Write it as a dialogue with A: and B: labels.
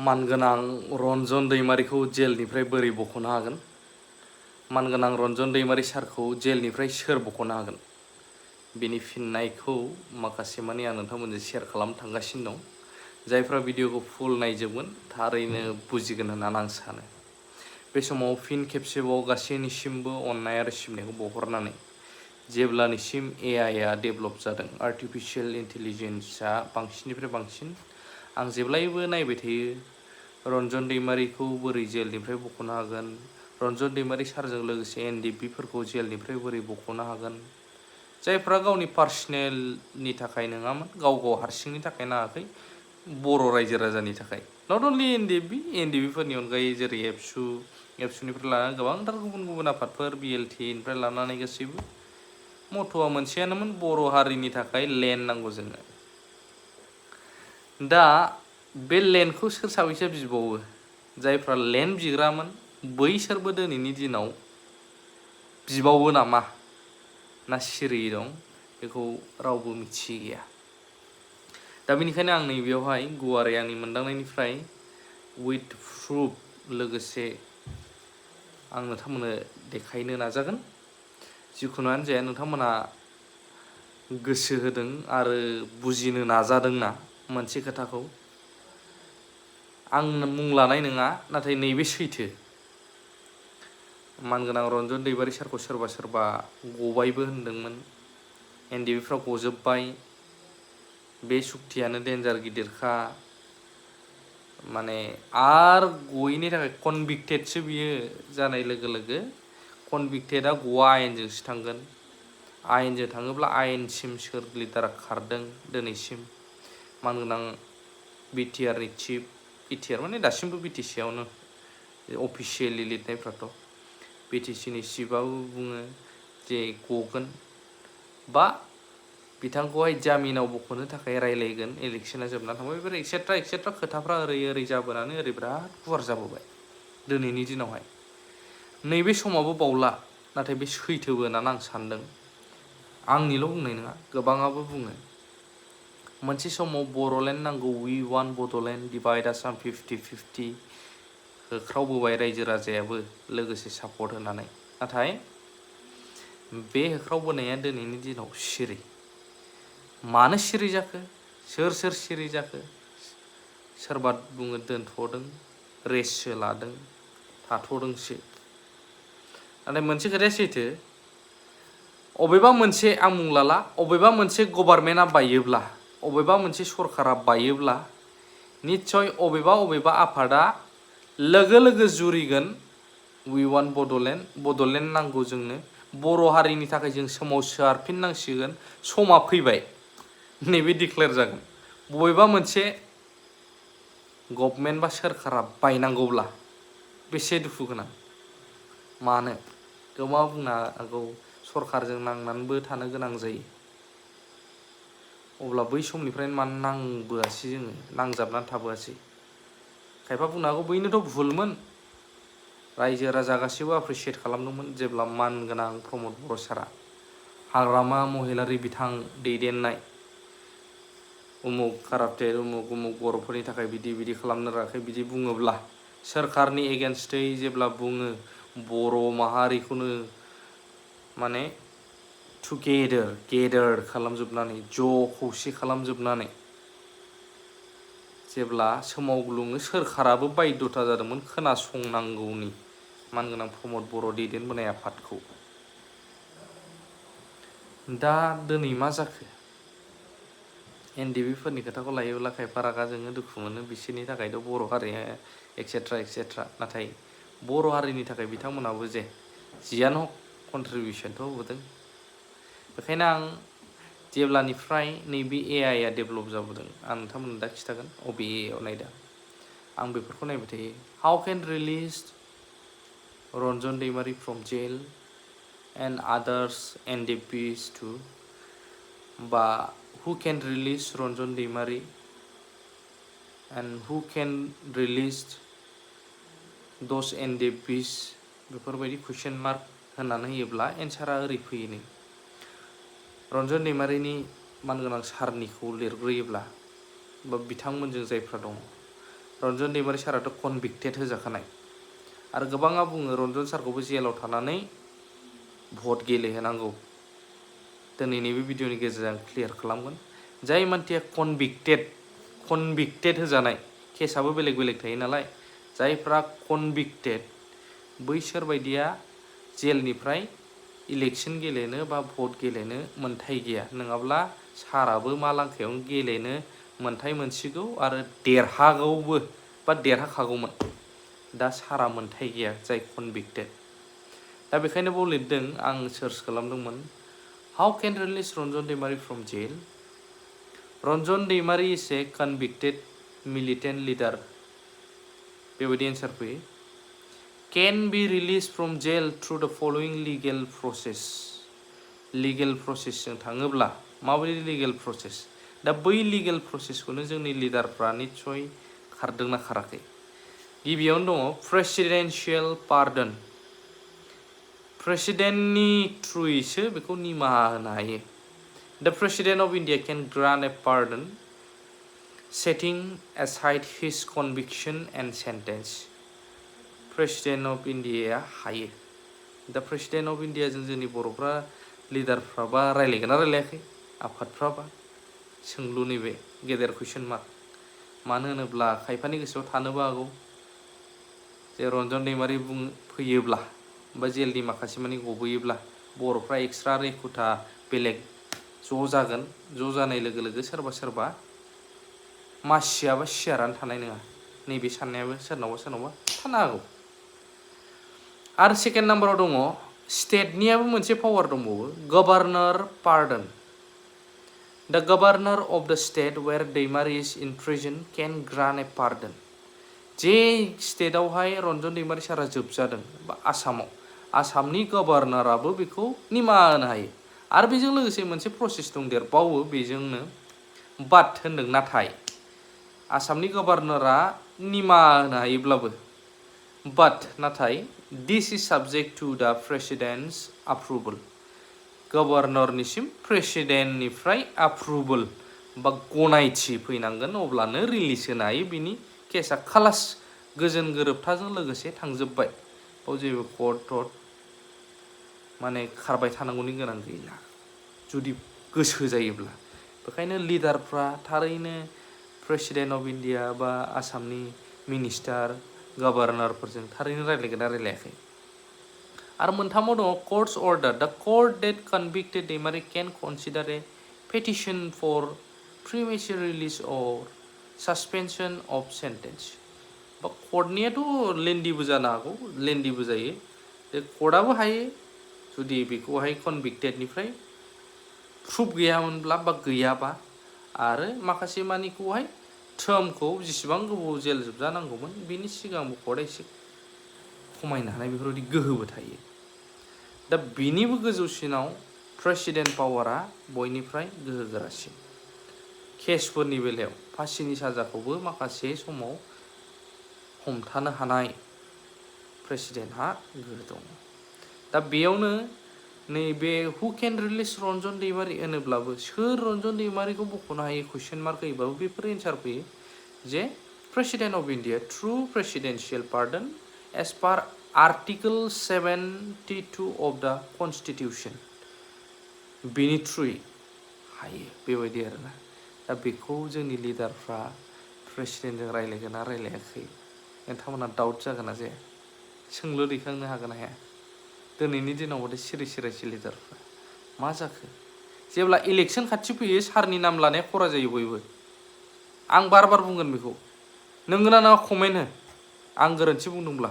A: मानगोनां रन्जन दैमारिखौ जेलनिफ्राय बोरै बख'नो हागोन? मानगोनां रन्जन दैमारि सारखौ जेलनिफ्राय सोर बख'नो हागोन? बेनि फिननायखौ माखासे माने आं नोंथांमोनजों शेयार खालामनो थांगासिनो दं। जायफ्रा भिडिअखौ फुल नायजोबगोन थारैनो बुजिगोन होननानै आं सानो। बे समाव फिन खेबसेबाव गासैनिसिमबो अननाय आरो सिबिनायखौ बावहरनानै जेब्लानिसिम AI आ डेभेलप जादों, आर्टिफिशियेल इन्टेलिजेन्सआ बांसिननिफ्राय बांसिन, आं जेब्लायबो नायबाय थायो रन्जन दैमारिखौ बोरै जेलनिफ्राय बख'नो हागोन, रन्जन दैमारि सारजों लोगोसे NDP-फोरखौ जेलनिफ्राय बोरै बख'नो हागोन। जायफ्रा गावनि पार्सनेलनि थाखाय नङामोन, गाव हारसिंनि थाखाय नाङाखै, बर' रायजो राजानि थाखाय। नट अनलि NDP-फोरनि अनगायै जेरै एबसुनिफ्राय लानानै गोबांथार गुबुन गुबुन आफादफोर, BLT-निफ्राय लानानै गासैबो मथ'आ मोनसेयानोमोन, बर' हारिनि थाखाय लेन्ड नांगौ जोंनो। दा बे लेन्डखौ सोर साबैसे बिबावो? जायफ्रा लेन्ड बिग्रामोन बैसोरबो दिनैनि दिनाव बिबावो नामा ना सिरियै दं, बेखौ रावबो मिथियै गैया। दा बेनिखायनो आं नैबेयावहाय गुवारै आंनि मोनदांनायनिफ्राय उइथ प्रुफ लोगोसे आं नोंथांमोननो देखायनो नाजागोन। जिखुनुआनो जाया, नोंथांमोना गोसो होदों आरो बुजिनो नाजादोंना मोनसे खोथाखौ। आं मुं लानाय नङा, नाथाय नैबे सैथो। मानगोनां रन्जन दैमारि सारखौ सोरबा सोरबा गबायबो होनदोंमोन, NDP-फ्रा गजोब्बाय, बे सुक्तियानो डेन्जार गिदिरखा, माने आरो गयैनि थाखाय कनभिक्टेडसो बियो जानाय लोगो लोगो, कनभिक्टेडआ गवा आयेनजोंसो थांगोन। आयेनजों थाङोब्ला आयेनसिम सोर लिडारा खारदों दिनैसिम? मानगोनां BTR-नि चिफ, BTR माने दासिमबो BTC-आवनो अफिसियेलि लिरनायफ्राथ', BTC-नि चिफआबो बुङो जे गगोन, बा बिथांखौहाय जामिनाव बख'नो थाखाय रायलायगोन, इलेक्शना जोबना थांबाय, बेफोर एक्सेट्रा खोथाफ्रा ओरै जाबोनानै ओरै बिराद गुवार जाबोबाय दिनैनि दिनावहाय। नैबे समावबो बावला, नाथाय बे सैथोबो होननानै आं सानदों। आंनिल' बुंनाय नङा, गोबाङाबो बुङो। मोनसे समाव बर'लेण्ड नांगौ, we want Bodoland, divide Assam 50-50 होख्रावबोबाय रायजो राजायाबो लोगोसे सापर्ट होनानै। नाथाय बे होख्रावबोनाया दिनैनि दिनाव सिरि। मानो सिरि जाखो? सोर सिरि जाखो? सोरबा बुङो दोनथ'दों, रेस्टसो लादों, थाथ'दोंसो। नाथाय मोनसे खोथाया सैथो, अबेबा मोनसे, आं मुं लाला, अबेबा मोनसे गभार्नमेन्टआ बायोब्ला, अबेबा मोनसे सरकारा बायोब्ला, निस्सय अबेबा आफादा लोगो लोगो जुरिगोन, वी वान्ट बड'लेण्ड नांगौ जोंनो, बर' हारिनि थाखाय जों सोमावसारफिननांसिगोन, समा फैबाय, नैबे डिक्लेयार जागोन। बबेबा मोनसे गभर्नमेन्ट बा सोरखारा बायनांगौब्ला बेसे दुखु गोनां। मानो? गोबां बुंनो हागौ सरकारजों नांनानैबो थानो गोनां जायो। अब्ला बै समनिफ्रायनो मानो नांबोआसै जोङो, नांजाबनानै थाबोआसै? खायफा बुंनो हागौ बैनोथ' भुलमोन, रायजो राजा गासैबो एप्रिसियेट खालामदोंमोन जेब्ला मानगोनां प्रमद बर' सारा हाग्रामा महिलारि बिथां दैदेननाय उमुक काराप्टेड, उमुक बर'फोरनि थाखाय बिदि खालामनो राखै बिदि बुङोब्ला, सोरखारनि एगेन्स्टै जेब्ला बुङो, बर' माहारिखौनो माने गेदार खालामजोबनानै, खौसे खालामजोबनानै जेब्ला सोमावग्लुङो, सोरखाराबो बायध'था जादोंमोन खोनासंनांगौनि मानगोनां प्रमद बर' दैदेनबोनाय आफादखौ। दा दिनै मा जाखो? NDP-फोरनि खोथाखौ लायोब्ला खायफा रागा जोङो, दुखु मोनो, बिसोरनि थाखायथ' बर' हारिया एक्सेट्रा। नाथाय बर' हारिनि थाखाय बिथांमोनाबो जे जियानो हक कन्ट्रिबिउसनथ' होबोदों। बेखायनो आं जेब्लानिफ्राय नैबे AI आ डेभेलप जाबोदों, आं नोंथांमोननो दा खिथागोन अबे AIआव नायदों। आं बेफोरखौ नायबाय थायो। How can release Ranjan Daimary from jail and others NDPs to, बा who can release Ranjan Daimari and who can release those NDPs, बेफोरबायदि कुइसन मार्क होनानै होयोब्ला एन्सारा ओरै फैयो। रन्जन दैमारिनि मानगोनां सारनिखौ लिरग्रोयोब्ला, बा बिथांमोनजों जायफ्रा दङ, रन्जन दैमारि साराथ' कनभिक्टेड होजाखानाय आरो गोबाङा बुङो रन्जन सारखौबो जेलाव थानानै भट गेलेहोनांगौ दिनैनि बे भिडिअनि गेजेरजों क्लियार खालामगोन जाय मानसिया कनभिक्टेड होजानाय केसआबो बेलेग बेलेग थायो नालाय जायफ्रा कनभिक्टेड बैसोर बायदिया जेलनिफ्राय इलेक्शन गेलेनो बा भट गेलेनो मोन्थाय गैया नङाब्ला साराबो मा लांखायावनो गेलेनो मोन्थाय मोनसिगौ आरो देरहागौबो बा देरहाखागौमोन दा सारा मोन्थाय गैया जाय कनभिक्टेड दा बेखायनो बाव लिरदों आं सार्च खालामदोंमोन how can release Ranjan Daimary from jail Ranjan Daimari is a convicted militant leader बेबायदि एन्सार फैयो can be released from jail through the following legal process जों थाङोब्ला माबायदि legal process दा बै legal processखौनो जोंनि लिडारफ्रा निस्सय खारदोंना खाराखै गिबियावनो दङ presidential pardon प्रेसिडेन्टनि थ्रुयैसो बेखौ निमाहा होनो हायो the president of India can grant a pardon setting aside his conviction and sentence president of इन्डियाया हायो दा प्रेसिडेन्ट अफ इन्डियाजों जोंनि बर'फ्रा लिडारफ्राबा रायलायगोन ना रायलायाखै आफादफ्राबा सोंलु नैबे गेदेर कुइसन मार्क मानो होनोब्ला खायफानि गोसोआव थानोबो हागौ जे रन्जन दैमारि फैयोब्ला बा जेलनि माखासे मानि गबोयोब्ला बर'फ्रा एक्सट्रा रेखुथा बेलेग ज' जागोन ज' जानाय लोगो लोगो सोरबा सोरबा मासिया बा सियारानो थानाय नङा नैबे साननायाबो सोरनावबा थानो हागौ आरो सेकेन्ड नाम्बाराव दङ स्टेटनियाबो मोनसे पावार दंबावो governor pardon the governor of the state where Daimary is in prison can grant a pardon जे स्टेटआवहाय रन्जन दैमारि सारा जोबजादों बा आसामनि गभर्नराबो बेखौ निमाहा होनो हायो आरो बेजों लोगोसे मोनसे प्रसेस दंदेरबावो बेजोंनो बाट होनदों नाथाय आसामनि गभर्नरा निमाहा होनो हायोब्लाबो बाट नाथाय दिस इज साबजेक्ट टु द प्रेसिडेन्टस एप्रुवल गभर्नरनिसिम प्रेसिडेन्टनिफ्राय एप्रुवल बा गनायथि फैनांगोन अब्लानो रिलिज होनो हायो बिनि केसा खालास गोजोन गोरोबथाजों लोगोसे थांजोब्बाय बाव जेबो कर्ट माने खारबाय थानांगौनि गोनां गैला जुदि गोसो जायोब्ला बेखायनो लिडारफ्रा थारैनो प्रेसिडेन्ट अफ इन्डिया बा आसामनि मिनिस्टार गभर्नरफोरजों थारैनो रायलायगोन ना रायलायाखै आरो मोनथामाव दङ कर्ट्स अर्डार द कोर्ट डेट कनभिक्टेड दैमारि कैन कन्सिडार ए पेटिशन फर प्रिमेचुर रिलिज और सस्पेंशन अफ सेन्टेन्स बा कर्टनियाथ' लेन्डिबो जानो हागौ लेन्डिबो जायो जे कर्टआबो हायो जुदि बेखौहाय कनभिक्टेडनिफ्राय प्रुफ गैयामोनब्ला बा गैयाबा आरो माखासे मानिखौहाय ट्रार्मखौ जेसेबां गोबाव जेल जोबजानांगौमोन बिनि सिगांबो कर्टआ एसे खमायनो हानाय बेफोरबायदि गोहोबो थायो दा बिनिबो गोजौसिनाव प्रेसिडेन्ट पावारा बयनिफ्राय गोहोगोरासिन केसफोरनि बेलायाव फासिनि साजाखौबो माखासे समाव हमथानो हानाय प्रेसिडेन्टहा गोहो दं दा बेयावनो नैबे हु केन रिलिज रन्जन दैमारि होनोब्लाबो सोर रन्जन दैमारिखौ बख'नो हायो कुइसन मार्क होयोबाबो बेफोर एन्सार फैयो जे president of India through presidential pardon as per article 72 of the constitution बेनि थ्रुयै हायो बेबायदि आरोना दा बेखौ जोंनि लिडारफ्रा प्रेसिडेन्टजों रायलायगोन ना रायलायाखै नोंथांमोना डाउट जागोन ना जाया सोंलु दैखांनो हागोन ना हाया दिनैनि दिनाव माथो सिरि लिडारफ्रा मा जाखो जेब्ला इलेक्शन खाथि फैयो सारनि नाम लानाया खरा जायो बयबो आं बार बुंगोन बेखौ नोंगोना नङा कमेन्ट हो आं गोरोन्थि बुंदोंब्ला